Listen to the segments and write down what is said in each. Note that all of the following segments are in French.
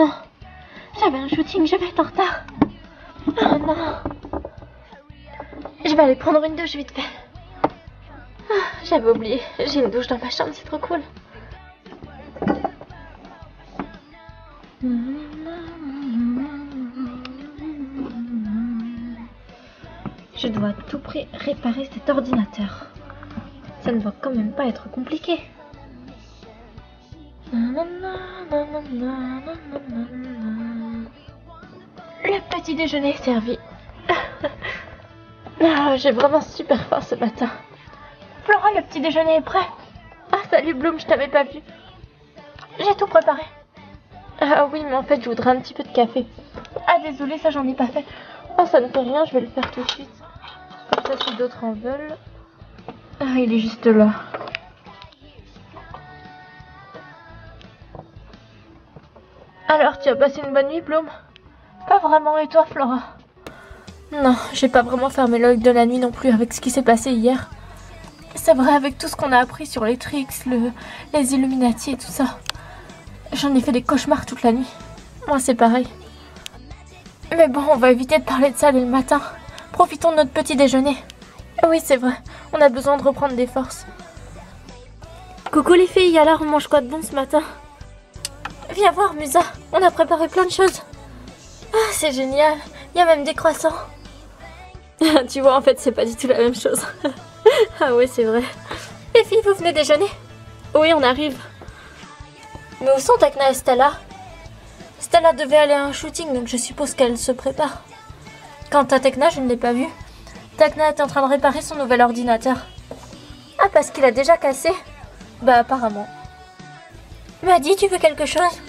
non. J'avais un shooting, je vais être en retard. Oh non. Je vais aller prendre une douche vite fait. J'avais oublié, j'ai une douche dans ma chambre, c'est trop cool. Je dois à tout prix réparer cet ordinateur. Ça ne va quand même pas être compliqué. Le petit déjeuner est servi. J'ai vraiment super faim ce matin. Flora, le petit déjeuner est prêt. Ah, salut Bloom, je t'avais pas vu. J'ai tout préparé. Ah oui, mais en fait, je voudrais un petit peu de café. Ah, désolé, ça j'en ai pas fait. Oh, ça ne fait rien, je vais le faire tout de suite. Comme ça, si d'autres en veulent. Ah, il est juste là. Alors, tu as passé une bonne nuit, Bloom? Pas vraiment, et toi, Flora? Non, j'ai pas vraiment fermé l'œil de la nuit non plus avec ce qui s'est passé hier. C'est vrai, avec tout ce qu'on a appris sur les tricks, les Illuminati et tout ça. J'en ai fait des cauchemars toute la nuit. Moi, c'est pareil. Mais bon, on va éviter de parler de ça dès le matin. Profitons de notre petit déjeuner. Oui, c'est vrai, on a besoin de reprendre des forces. Coucou les filles, alors on mange quoi de bon ce matin? Viens voir, Musa, on a préparé plein de choses. Ah, c'est génial, il y a même des croissants. Tu vois, en fait, c'est pas du tout la même chose. Ah oui, c'est vrai. Les filles, vous venez déjeuner? Oui, on arrive. Mais où sont Takna et Stella? Stella devait aller à un shooting, donc je suppose qu'elle se prépare. Quant à Tekna, je ne l'ai pas vue. Takna est en train de réparer son nouvel ordinateur. Ah, parce qu'il a déjà cassé? Bah, apparemment. Maddy, tu veux quelque chose?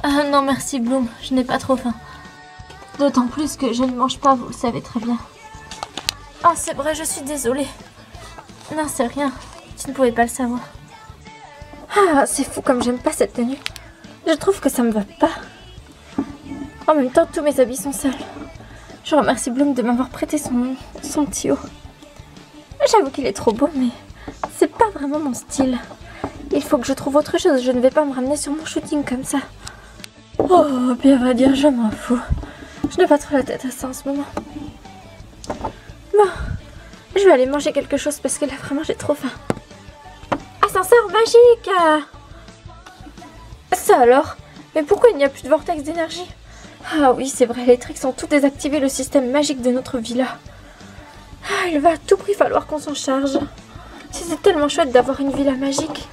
Non, merci Bloom, je n'ai pas trop faim. D'autant plus que je ne mange pas, vous le savez très bien. Ah, c'est vrai, je suis désolée. Non, c'est rien. Tu ne pouvais pas le savoir. Ah, c'est fou comme j'aime pas cette tenue. Je trouve que ça me va pas. En même temps, tous mes habits sont sales. Je remercie Bloom de m'avoir prêté son petit haut. J'avoue qu'il est trop beau, mais c'est pas vraiment mon style. Il faut que je trouve autre chose. Je ne vais pas me ramener sur mon shooting comme ça. Oh, bien à vrai dire, je m'en fous. Je n'ai pas trop la tête à ça en ce moment. Bon, je vais aller manger quelque chose parce que là, vraiment, j'ai trop faim. Ascenseur magique! Ça alors? Mais pourquoi il n'y a plus de vortex d'énergie? Ah oui, c'est vrai, les tricks ont tout désactivé le système magique de notre villa. Ah, il va à tout prix falloir qu'on s'en charge. C'est tellement chouette d'avoir une villa magique.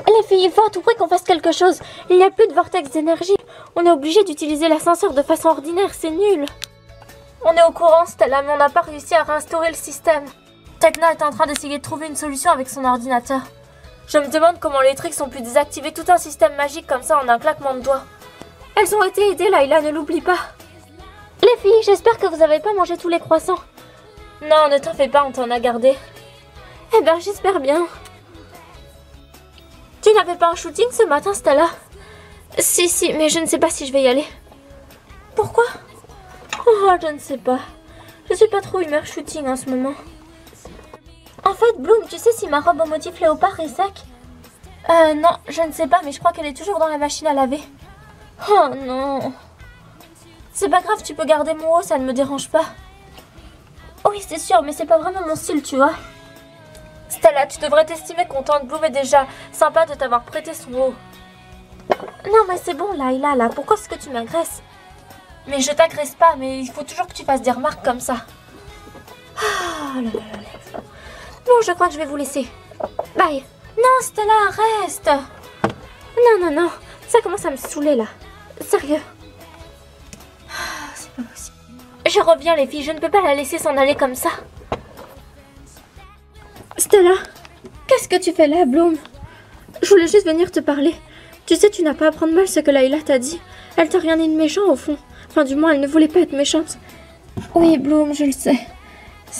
Les filles, il faut à tout prix qu'on fasse quelque chose. Il n'y a plus de vortex d'énergie. On est obligé d'utiliser l'ascenseur de façon ordinaire, c'est nul. On est au courant, Stella, mais on n'a pas réussi à réinstaurer le système. Tekna est en train d'essayer de trouver une solution avec son ordinateur. Je me demande comment les tricks ont pu désactiver tout un système magique comme ça en un claquement de doigts. Elles ont été aidées, Layla, ne l'oublie pas. Les filles, j'espère que vous n'avez pas mangé tous les croissants. Non, ne t'en fais pas, on t'en a gardé. Eh ben, j'espère bien. Tu n'avais pas un shooting ce matin, Stella? Si, mais je ne sais pas si je vais y aller. Pourquoi? Oh, je ne sais pas. Je suis pas trop humeur shooting en ce moment. En fait, Bloom, tu sais si ma robe au motif léopard est sec? Non, je ne sais pas, mais je crois qu'elle est toujours dans la machine à laver. Oh non. C'est pas grave, tu peux garder mon haut, ça ne me dérange pas. Oui, c'est sûr, mais c'est pas vraiment mon style, tu vois. Stella, tu devrais t'estimer contente. Bloom est déjà sympa de t'avoir prêté son haut. Non, mais c'est bon, Layla, là. Pourquoi est-ce que tu m'agresses? Mais je t'agresse pas, mais il faut toujours que tu fasses des remarques comme ça. Ah là là là. Bon, je crois que je vais vous laisser. Bye. Non, Stella, reste. Non. Ça commence à me saouler, là. Sérieux. C'est pas possible. Je reviens, les filles. Je ne peux pas la laisser s'en aller comme ça. Stella, qu'est-ce que tu fais là, Bloom? Je voulais juste venir te parler. Tu sais, tu n'as pas à prendre mal ce que Layla t'a dit. Elle t'a rien dit de méchant, au fond. Enfin, du moins, elle ne voulait pas être méchante. Oui, Bloom, je le sais.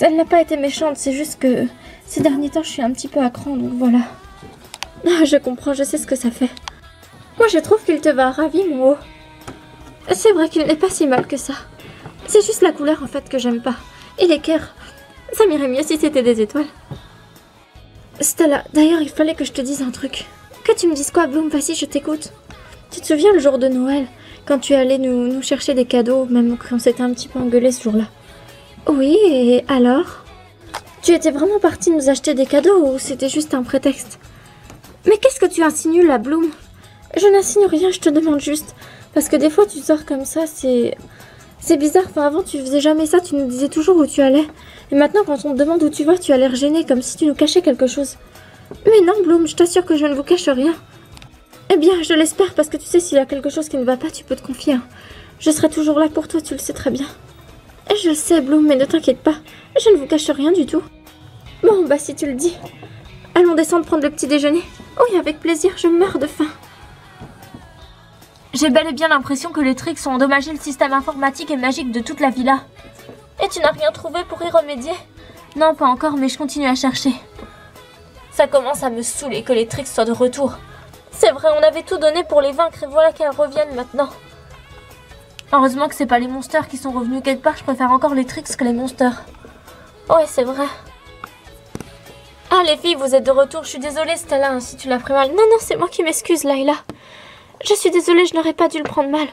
Elle n'a pas été méchante, c'est juste que ces derniers temps, je suis un petit peu à cran, donc voilà. Ah, je comprends, je sais ce que ça fait. Moi, je trouve qu'il te va ravi, mon haut. C'est vrai qu'il n'est pas si mal que ça. C'est juste la couleur, en fait, que j'aime pas. Et l'équerre. Ça m'irait mieux si c'était des étoiles. Stella, d'ailleurs, il fallait que je te dise un truc. Que tu me dises quoi, Bloom? Vas-y, je t'écoute. Tu te souviens le jour de Noël, quand tu es allé nous chercher des cadeaux, même quand on s'était un petit peu engueulé ce jour-là? Oui, et alors? Tu étais vraiment partie nous acheter des cadeaux ou c'était juste un prétexte? Mais qu'est-ce que tu insinues là, Bloom? Je n'insinue rien, je te demande juste. Parce que des fois tu sors comme ça, c'est bizarre. Enfin, avant tu faisais jamais ça, tu nous disais toujours où tu allais. Et maintenant quand on te demande où tu vas, tu as l'air gênée, comme si tu nous cachais quelque chose. Mais non, Bloom, je t'assure que je ne vous cache rien. Eh bien, je l'espère, parce que tu sais, s'il y a quelque chose qui ne va pas, tu peux te confier. Je serai toujours là pour toi, tu le sais très bien. Et je le sais, Bloom, mais ne t'inquiète pas, je ne vous cache rien du tout. Bon, bah si tu le dis. Allons descendre prendre le petit déjeuner. Oui, avec plaisir, je meurs de faim. J'ai bel et bien l'impression que les tricks ont endommagé le système informatique et magique de toute la villa. Et tu n'as rien trouvé pour y remédier? Non, pas encore, mais je continue à chercher. Ça commence à me saouler que les tricks soient de retour. C'est vrai, on avait tout donné pour les vaincre et voilà qu'elles reviennent maintenant. Heureusement que c'est pas les monsters qui sont revenus quelque part, je préfère encore les tricks que les monsters. Ouais, c'est vrai. Ah les filles, vous êtes de retour, je suis désolée Stella, si tu l'as pris mal. Non, non, c'est moi qui m'excuse, Layla. Je suis désolée, je n'aurais pas dû le prendre mal.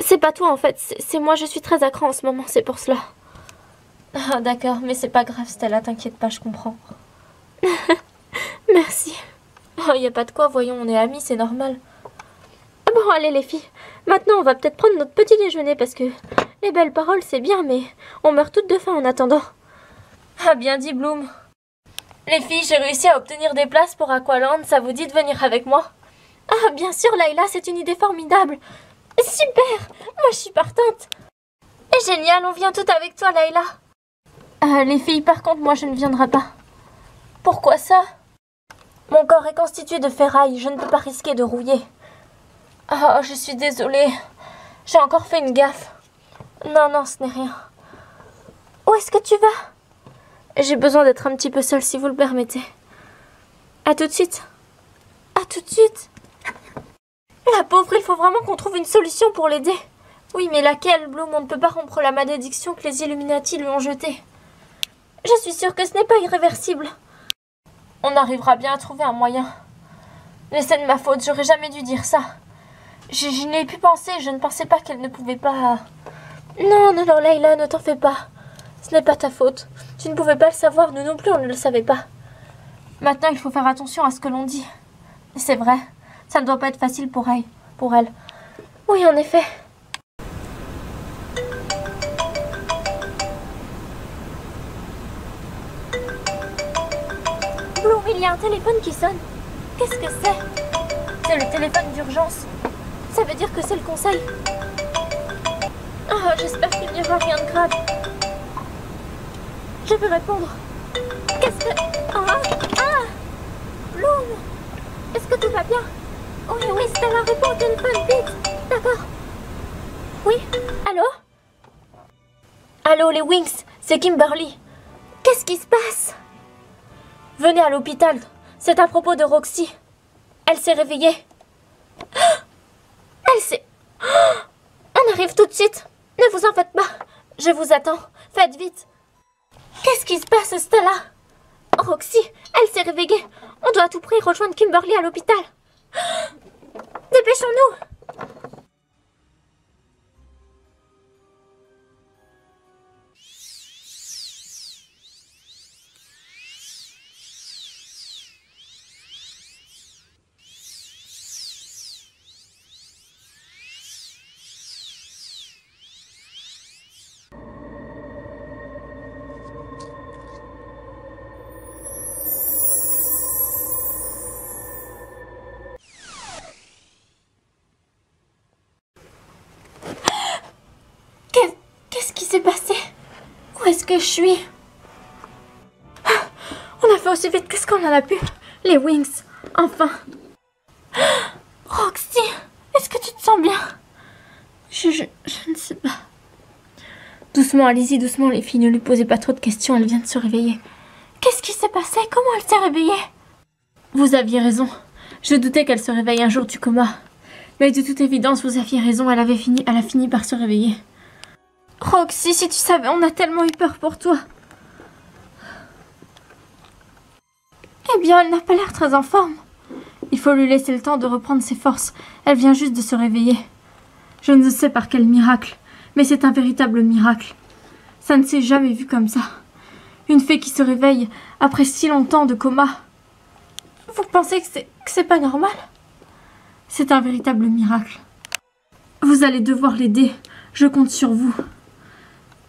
C'est pas toi en fait, c'est moi, je suis très à cran en ce moment, c'est pour cela. Ah d'accord, mais c'est pas grave Stella, t'inquiète pas, je comprends. Merci. Oh, y a pas de quoi, voyons, on est amis, c'est normal. Bon, allez les filles, maintenant on va peut-être prendre notre petit déjeuner parce que les belles paroles c'est bien, mais on meurt toutes de faim en attendant. Ah, bien dit Bloom. Les filles, j'ai réussi à obtenir des places pour Aqualand, ça vous dit de venir avec moi? Ah, bien sûr Layla, c'est une idée formidable. Super, moi je suis partante. Et génial, on vient toutes avec toi Layla. Les filles, par contre, moi je ne viendrai pas. Pourquoi ça? Mon corps est constitué de ferraille, je ne peux pas risquer de rouiller. Oh, je suis désolée. J'ai encore fait une gaffe. Non, non, ce n'est rien. Où est-ce que tu vas? J'ai besoin d'être un petit peu seule, si vous le permettez. À tout de suite. À tout de suite. La pauvre, il faut vraiment qu'on trouve une solution pour l'aider. Oui, mais laquelle, Bloom? On ne peut pas rompre la malédiction que les Illuminati lui ont jetée. Je suis sûre que ce n'est pas irréversible. On arrivera bien à trouver un moyen. Mais c'est de ma faute, j'aurais jamais dû dire ça. Je n'y ai pu penser, je ne pensais pas qu'elle ne pouvait pas... Non, non, non, Layla, ne t'en fais pas. Ce n'est pas ta faute. Tu ne pouvais pas le savoir, nous non plus, on ne le savait pas. Maintenant, il faut faire attention à ce que l'on dit. C'est vrai, ça ne doit pas être facile pour elle. Oui, en effet. Bloom, il y a un téléphone qui sonne. Qu'est-ce que c'est? C'est le téléphone d'urgence. Ça veut dire que c'est le conseil. Ah, j'espère qu'il n'y aura rien de grave. Je vais répondre. Qu'est-ce que... Ah Bloom, est-ce que tout va bien? Oui, oui, Stella, réponds au téléphone, vite. D'accord. Oui, allô? Allô, les Wings, c'est Kimberly. Qu'est-ce qui se passe? Venez à l'hôpital. C'est à propos de Roxy. Elle s'est réveillée. Elle s'est... On arrive tout de suite. Ne vous en faites pas. Je vous attends. Faites vite. Qu'est-ce qui se passe, Stella? Roxy, elle s'est réveillée. On doit à tout prix rejoindre Kimberly à l'hôpital. Dépêchons-nous. Qu'est-ce qui s'est passé? Où est-ce que je suis? On a fait aussi vite que ce qu'on en a pu. Les Wings, enfin. Roxy, est-ce que tu te sens bien? Je ne sais pas. Doucement, allez-y, doucement les filles, ne lui posez pas trop de questions, elle vient de se réveiller. Qu'est-ce qui s'est passé? Comment elle s'est réveillée? Vous aviez raison. Je doutais qu'elle se réveille un jour du coma. Mais de toute évidence, vous aviez raison, elle a fini par se réveiller. Roxy, si tu savais, on a tellement eu peur pour toi. Eh bien, elle n'a pas l'air très en forme. Il faut lui laisser le temps de reprendre ses forces. Elle vient juste de se réveiller. Je ne sais par quel miracle, mais c'est un véritable miracle. Ça ne s'est jamais vu comme ça. Une fée qui se réveille après si longtemps de coma. Vous pensez que c'est pas normal? C'est un véritable miracle. Vous allez devoir l'aider. Je compte sur vous.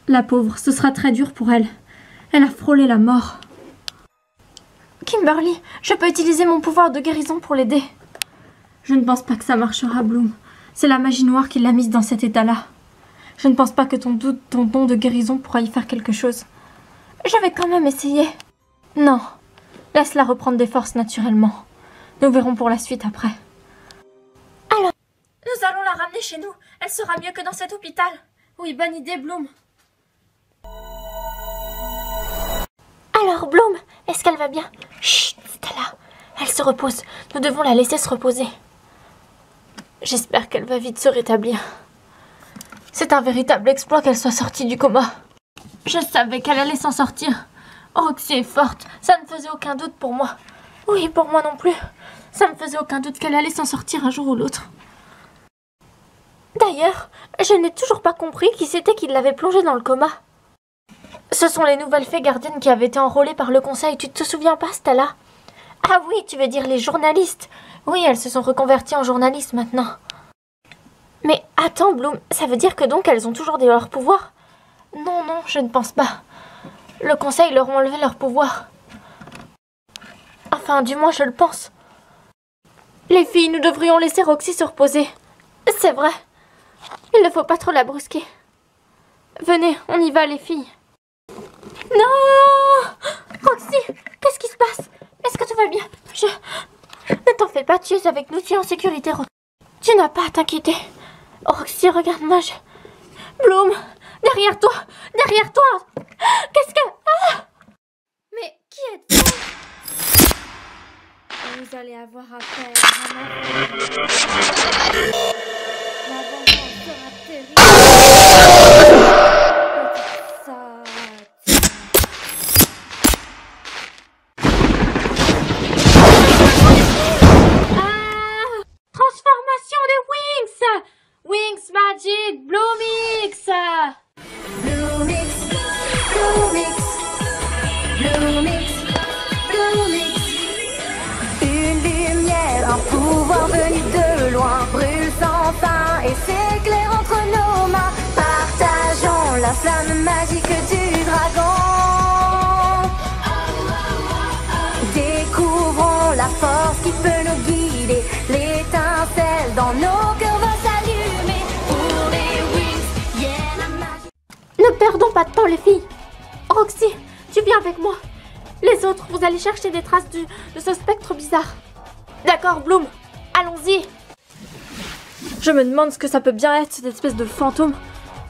La pauvre, ce sera très dur pour elle. Elle a frôlé la mort. Kimberly, je peux utiliser mon pouvoir de guérison pour l'aider. Je ne pense pas que ça marchera, Bloom. C'est la magie noire qui l'a mise dans cet état-là. Je ne pense pas que ton don de guérison pourra y faire quelque chose. Je vais quand même essayer. Non, laisse-la reprendre des forces naturellement. Nous verrons pour la suite après. Alors, nous allons la ramener chez nous. Elle sera mieux que dans cet hôpital. Oui, bonne idée, Bloom. Alors, Bloom, est-ce qu'elle va bien? Chut, Stella, elle se repose. Nous devons la laisser se reposer. J'espère qu'elle va vite se rétablir. C'est un véritable exploit qu'elle soit sortie du coma. Je savais qu'elle allait s'en sortir. Roxy est forte, ça ne faisait aucun doute pour moi. Oui, pour moi non plus. Ça ne faisait aucun doute qu'elle allait s'en sortir un jour ou l'autre. D'ailleurs, je n'ai toujours pas compris qui c'était qui l'avait plongée dans le coma. Ce sont les nouvelles fées gardiennes qui avaient été enrôlées par le conseil, tu te souviens pas, Stella? Ah oui, tu veux dire les journalistes? Oui, elles se sont reconverties en journalistes maintenant. Mais attends, Bloom, ça veut dire que donc elles ont toujours leurs pouvoirs? Non, non, je ne pense pas. Le conseil leur a enlevé leurs pouvoirs. Enfin, du moins je le pense. Les filles, nous devrions laisser Roxy se reposer. C'est vrai. Il ne faut pas trop la brusquer. Venez, on y va les filles. Non! Roxy, qu'est-ce qui se passe? Est-ce que tout va bien? Ne t'en fais pas, tu es avec nous, tu es en sécurité, Roxy. Tu n'as pas à t'inquiéter. Roxy, regarde-moi, Bloom, derrière toi! Derrière toi! Qu'est-ce que... Ah! Mais qui êtes-vous? Vous allez avoir affaire à ma vengeance. Ma vengeance sera terrible. Transformation des Wings! Wings Magic Bloomix! Bloomix, Bloomix, Bloomix, Bloomix. Une lumière, un pouvoir venu de loin, brûle sans fin et s'éclaire entre nos mains. Partageons la flamme magique du dragon. Découvrons la force qui peut nous guider. L'étincelle dans nos cœurs va s'allumer. Pour les Wings, yeah, la magie. Ne perdons pas de temps, les filles. Roxy, tu viens avec moi. Les autres, vous allez chercher des traces de ce spectre bizarre. D'accord, Bloom, allons-y. Je me demande ce que ça peut bien être, cette espèce de fantôme.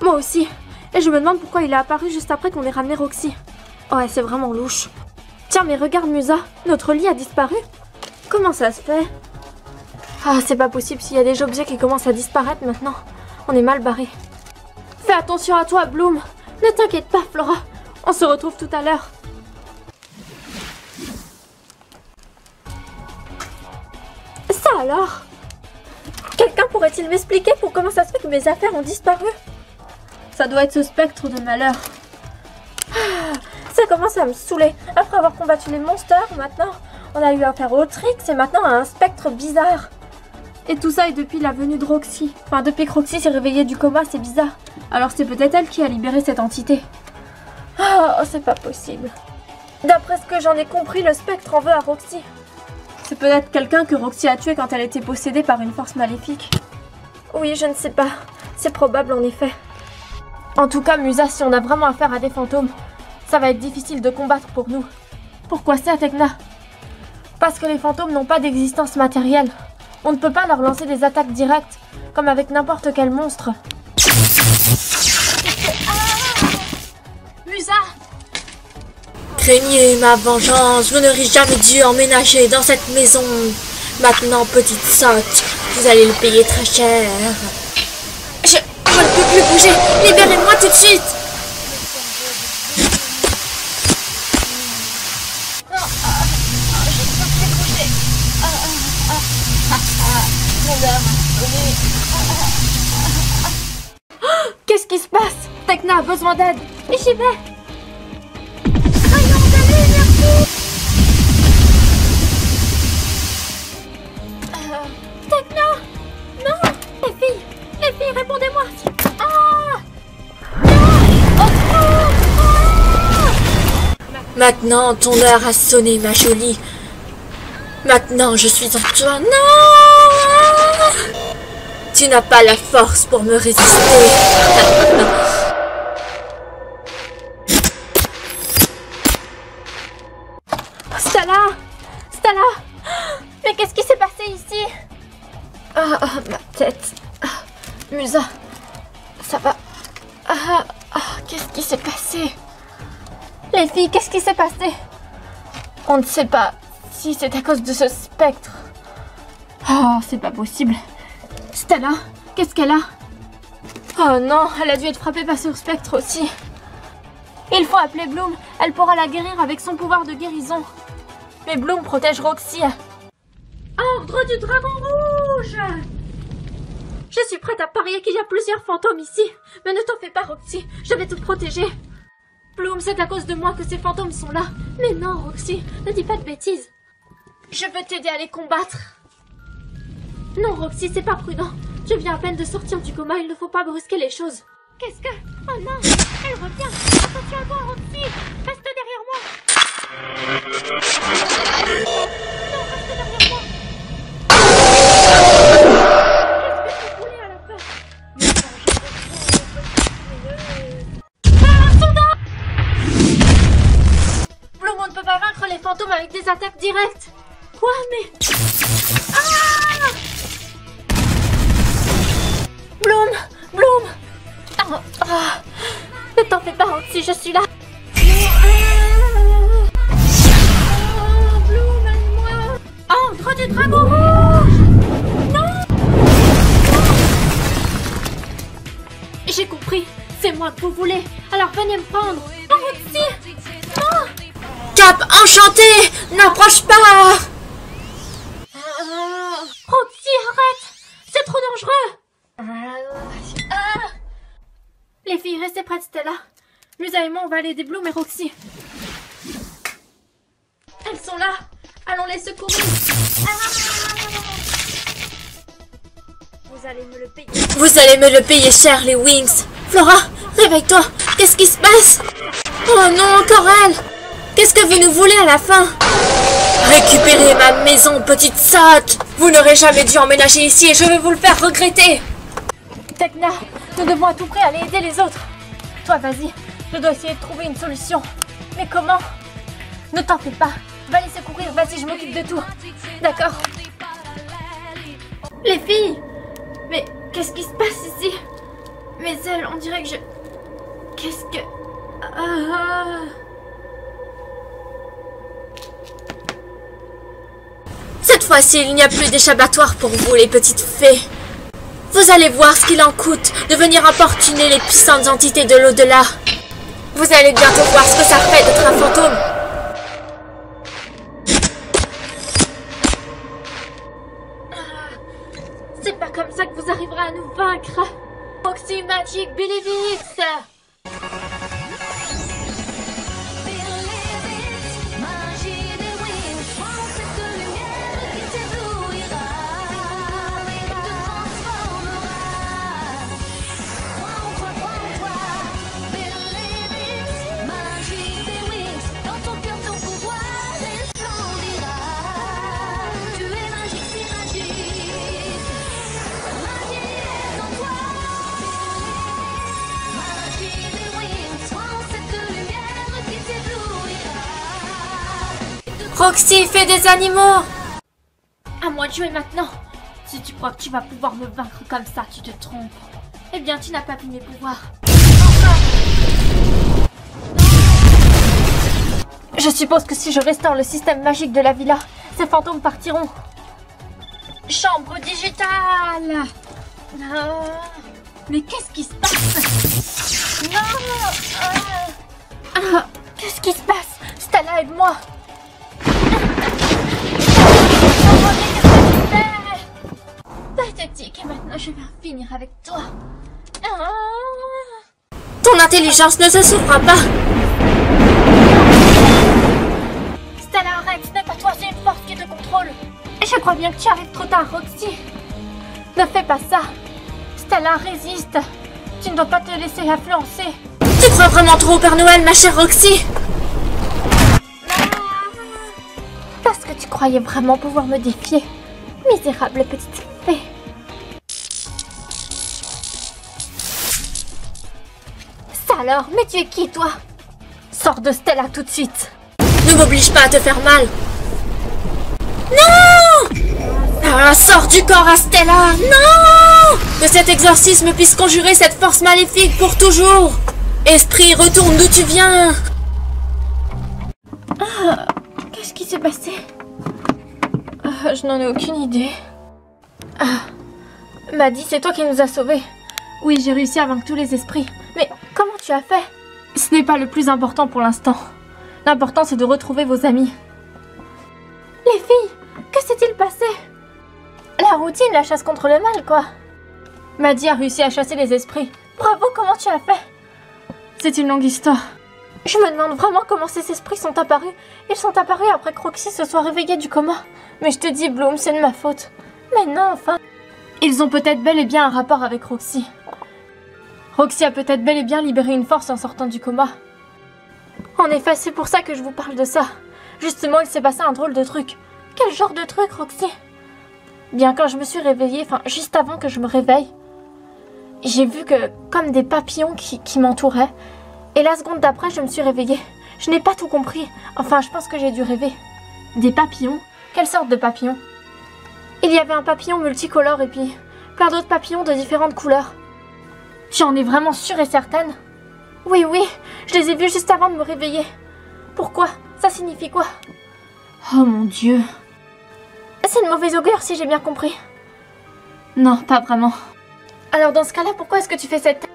Moi aussi. Et je me demande pourquoi il est apparu juste après qu'on ait ramené Roxy. Ouais, c'est vraiment louche. Tiens, mais regarde, Musa, notre lit a disparu. Comment ça se fait? Ah, c'est pas possible s'il y a des objets qui commencent à disparaître maintenant. On est mal barré. Fais attention à toi, Bloom. Ne t'inquiète pas, Flora. On se retrouve tout à l'heure. Ça alors? Quelqu'un pourrait-il m'expliquer comment ça se fait que mes affaires ont disparu? Ça doit être ce spectre de malheur. Ah, ça commence à me saouler. Après avoir combattu les monstres, maintenant, on a eu affaire au Trix et maintenant à un spectre bizarre. Et tout ça est depuis la venue de Roxy. Enfin, depuis que Roxy s'est réveillée du coma, c'est bizarre. Alors c'est peut-être elle qui a libéré cette entité. Oh, c'est pas possible. D'après ce que j'en ai compris, le spectre en veut à Roxy. C'est peut-être quelqu'un que Roxy a tué quand elle était possédée par une force maléfique. Oui, je ne sais pas. C'est probable en effet. En tout cas, Musa, si on a vraiment affaire à des fantômes, ça va être difficile de combattre pour nous. Pourquoi ça, Tecna? Parce que les fantômes n'ont pas d'existence matérielle. On ne peut pas leur lancer des attaques directes, comme avec n'importe quel monstre. Musa! Craignez ma vengeance, vous n'aurez jamais dû emménager dans cette maison. Maintenant, petite sotte, vous allez le payer très cher. Je ne peux plus bouger, libérez-moi tout de suite. Qu'est-ce qui se passe? Tekna a besoin d'aide. Et j'y vais. Tekna! Non! Les filles, répondez-moi! Ah! Maintenant, ton heure a sonné, ma jolie. Maintenant, je suis en toi. Non! Tu n'as pas la force pour me résister. Stella! Mais qu'est-ce qui s'est passé ici? Ma tête. Musa, ça va? Qu'est-ce qui s'est passé? Les filles, qu'est-ce qui s'est passé? On ne sait pas si c'est à cause de ce spectre. Oh, c'est pas possible. Stella, qu'est-ce qu'elle a? Oh non, elle a dû être frappée par ce spectre aussi. Il faut appeler Bloom, elle pourra la guérir avec son pouvoir de guérison. Mais Bloom protège Roxy. Ordre du dragon rouge! Je suis prête à parier qu'il y a plusieurs fantômes ici. Mais ne t'en fais pas, Roxy, je vais te protéger. Bloom, c'est à cause de moi que ces fantômes sont là. Mais non, Roxy, ne dis pas de bêtises. Je veux t'aider à les combattre. Non, Roxy, c'est pas prudent. Je viens à peine de sortir du coma, il ne faut pas brusquer les choses. Qu'est-ce que... Oh non, elle revient. Attention à toi, Roxy. Reste derrière moi. Non, reste derrière moi. Qu'est-ce que tu voulais à la fin? Bloom, on ne peut pas vaincre les fantômes avec des attaques directes. Quoi, mais... Ah! Bloom! Ne t'en fais pas, Roxy, je suis là. Bloom, aide-moi. Ordre du dragon rouge! Non! J'ai compris, c'est moi que vous voulez, alors venez me prendre. Oh, Roxy! Non! Cap, enchanté! N'approche pas! Roxy, arrête! C'est trop dangereux! Les filles, restez près de Stella. Musa et moi, on va aller aider Bloom et Roxy. Elles sont là. Allons les secourir. Vous allez me le payer. Vous allez me le payer cher, les Wings. Flora, réveille-toi. Qu'est-ce qui se passe? Oh non, encore elle. Qu'est-ce que vous nous voulez à la fin? Récupérez ma maison, petite sotte. Vous n'aurez jamais dû emménager ici et je vais vous le faire regretter. Tekna, nous devons à tout prix aller aider les autres. Toi, vas-y, je dois essayer de trouver une solution. Mais comment? Ne t'en fais pas. Va les secourir, vas-y, je m'occupe de tout. D'accord. Les filles! Mais qu'est-ce qui se passe ici? Mes ailes, on dirait que je... Qu'est-ce que... Cette fois-ci, il n'y a plus d'échappatoire pour vous, les petites fées. Vous allez voir ce qu'il en coûte de venir importuner les puissantes entités de l'au-delà. Vous allez bientôt voir ce que ça fait d'être un fantôme. C'est pas comme ça que vous arriverez à nous vaincre. Roxy Magic, believe it. Roxy, fais des animaux. À moi de jouer maintenant. Si tu crois que tu vas pouvoir me vaincre comme ça, tu te trompes. Eh bien, tu n'as pas vu mes pouvoirs. Je suppose que si je restaure le système magique de la villa, ces fantômes partiront. Chambre digitale. Mais qu'est-ce qui se passe? Non. Qu'est-ce qui se passe? Stella, aide-moi. dormir avec toi. Ton intelligence ne se souffra pas. Stella, arrête, ce n'est pas toi, c'est une force qui te contrôle. Et je crois bien que tu arrives trop tard, Roxy. Ne fais pas ça. Stella, résiste. Tu ne dois pas te laisser influencer. Tu crois vraiment trop au Père Noël, ma chère Roxy? Parce que tu croyais vraiment pouvoir me défier. Misérable petite fée. Ça alors, mais tu es qui, toi? Sors de Stella tout de suite. Ne m'oblige pas à te faire mal. Non! Ah, sors du corps à Stella! Non! Que cet exorcisme puisse conjurer cette force maléfique pour toujours! Esprit, retourne d'où tu viens! Qu'est-ce qui s'est passé? Je n'en ai aucune idée. Maddie, c'est toi qui nous as sauvés. Oui, j'ai réussi à vaincre tous les esprits. Mais comment tu as fait? Ce n'est pas le plus important pour l'instant. L'important, c'est de retrouver vos amis. Les filles, que s'est-il passé? La routine, la chasse contre le mal, quoi. Maddie a réussi à chasser les esprits. Bravo, comment tu as fait? C'est une longue histoire. Je me demande vraiment comment ces esprits sont apparus. Ils sont apparus après que Roxy se soit réveillée du coma. Mais je te dis, Bloom, c'est de ma faute. Mais non, enfin. Ils ont peut-être bel et bien un rapport avec Roxy. Roxy a peut-être bel et bien libéré une force en sortant du coma. En effet, c'est pour ça que je vous parle de ça. Justement, il s'est passé un drôle de truc. Quel genre de truc, Roxy? Bien, quand je me suis réveillée, enfin, juste avant que je me réveille, j'ai vu que, comme des papillons qui m'entouraient. Et la seconde d'après, je me suis réveillée. Je n'ai pas tout compris. Enfin, je pense que j'ai dû rêver. Des papillons? Quelle sorte de papillons? Il y avait un papillon multicolore et puis plein d'autres papillons de différentes couleurs. Tu en es vraiment sûre et certaine? Oui, oui, je les ai vus juste avant de me réveiller. Pourquoi? Ça signifie quoi? Oh mon Dieu. C'est une mauvaise augure si j'ai bien compris. Non, pas vraiment. Alors dans ce cas-là, pourquoi est-ce que tu fais cette tête?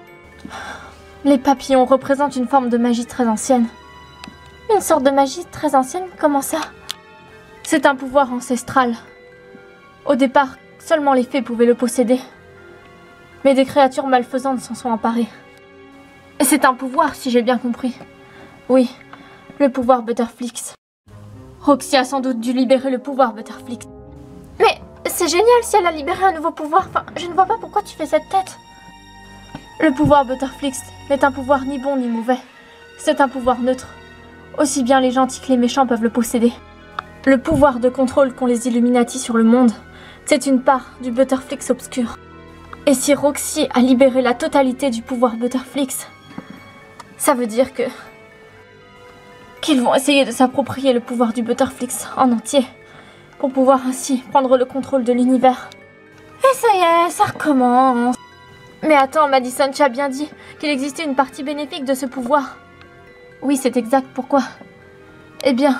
Les papillons représentent une forme de magie très ancienne. Une sorte de magie très ancienne? Comment ça? C'est un pouvoir ancestral. Au départ, seulement les fées pouvaient le posséder. Mais des créatures malfaisantes s'en sont emparées. Et c'est un pouvoir, si j'ai bien compris. Oui, le pouvoir Butterflix. Roxy a sans doute dû libérer le pouvoir Butterflix. Mais c'est génial si elle a libéré un nouveau pouvoir. Enfin, je ne vois pas pourquoi tu fais cette tête. Le pouvoir Butterflix n'est un pouvoir ni bon ni mauvais. C'est un pouvoir neutre. Aussi bien les gentils que les méchants peuvent le posséder. Le pouvoir de contrôle qu'ont les Illuminati sur le monde, c'est une part du Butterflix obscur. Et si Roxy a libéré la totalité du pouvoir Butterflix, ça veut dire qu'ils vont essayer de s'approprier le pouvoir du Butterflix en entier, pour pouvoir ainsi prendre le contrôle de l'univers. Et ça y est, ça recommence. Mais attends, Madison, tu as bien dit qu'il existait une partie bénéfique de ce pouvoir. Oui, c'est exact, pourquoi? Eh bien,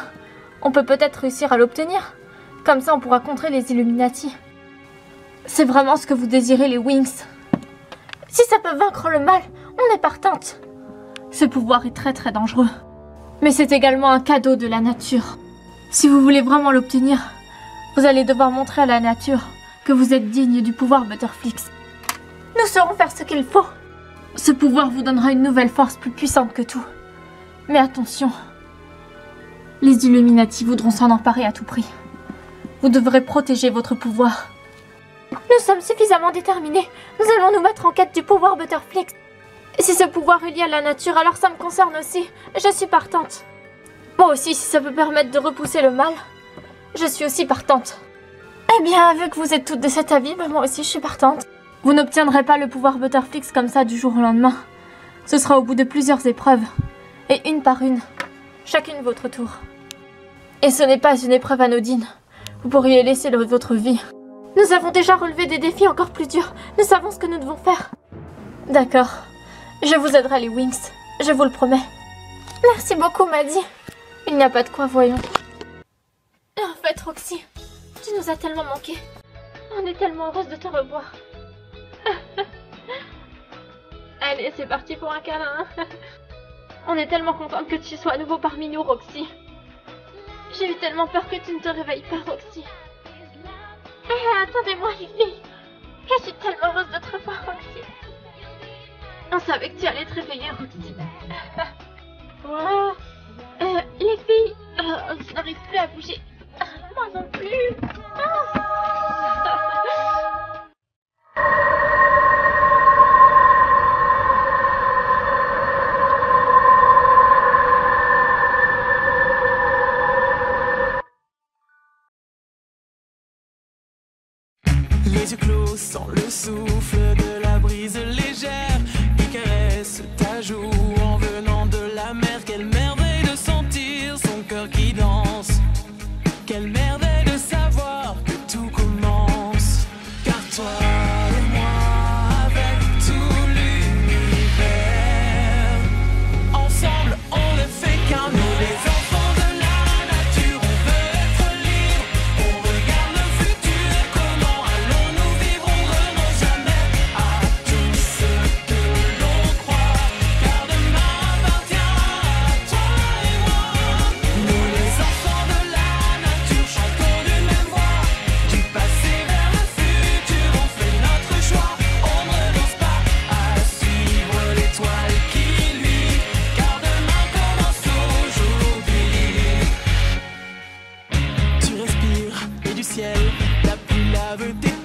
on peut peut-être réussir à l'obtenir. Comme ça, on pourra contrer les Illuminati. C'est vraiment ce que vous désirez, les Wings. Si ça peut vaincre le mal, on est partante. Ce pouvoir est très très dangereux. Mais c'est également un cadeau de la nature. Si vous voulez vraiment l'obtenir, vous allez devoir montrer à la nature que vous êtes digne du pouvoir Butterflix. Nous saurons faire ce qu'il faut. Ce pouvoir vous donnera une nouvelle force plus puissante que tout. Mais attention, les Illuminati voudront s'en emparer à tout prix. Vous devrez protéger votre pouvoir. Nous sommes suffisamment déterminés. Nous allons nous mettre en quête du pouvoir Butterflix. Si ce pouvoir est lié à la nature, alors ça me concerne aussi. Je suis partante. Moi aussi, si ça peut permettre de repousser le mal, je suis aussi partante. Eh bien, vu que vous êtes toutes de cet avis, moi aussi je suis partante. Vous n'obtiendrez pas le pouvoir Butterflix comme ça du jour au lendemain. Ce sera au bout de plusieurs épreuves. Et une par une. Chacune votre tour. Et ce n'est pas une épreuve anodine. Vous pourriez laisser votre vie. Nous avons déjà relevé des défis encore plus durs. Nous savons ce que nous devons faire. D'accord. Je vous aiderai, les Wings. Je vous le promets. Merci beaucoup, Maddie. Il n'y a pas de quoi, voyons. Et en fait, Roxy, tu nous as tellement manqué. On est tellement heureuse de te revoir. Allez, c'est parti pour un câlin. On est tellement contente que tu sois à nouveau parmi nous, Roxy. J'ai eu tellement peur que tu ne te réveilles pas, Roxy. Attendez-moi, les filles. Je suis tellement heureuse de te revoir, Roxy. On savait que tu allais te réveiller, Roxy. Wow. Les filles, je n'arrive plus à bouger. Moi non plus. Les yeux clos sans le souffle de la brise légère qui caresse ta joue en venant de la mer. Quelle merveille de sentir son cœur qui danse. Quelle merveille de savoir que tout commence. Car toi et moi avec tout l'univers, ensemble on ne fait qu'un. Nous les enfants de la nature, on veut être libre. On regarde le futur, comment allons-nous vivre? On renonce jamais à tout ce que l'on croit, car demain appartient à toi et moi. Nous les enfants de la nature, chantons d'une même voix. Du passé vers le futur, on fait notre choix. On ne renonce pas à suivre l'étoile qui luit, car demain commence aujourd'hui. Tu respires et du ciel, la pluie lave tes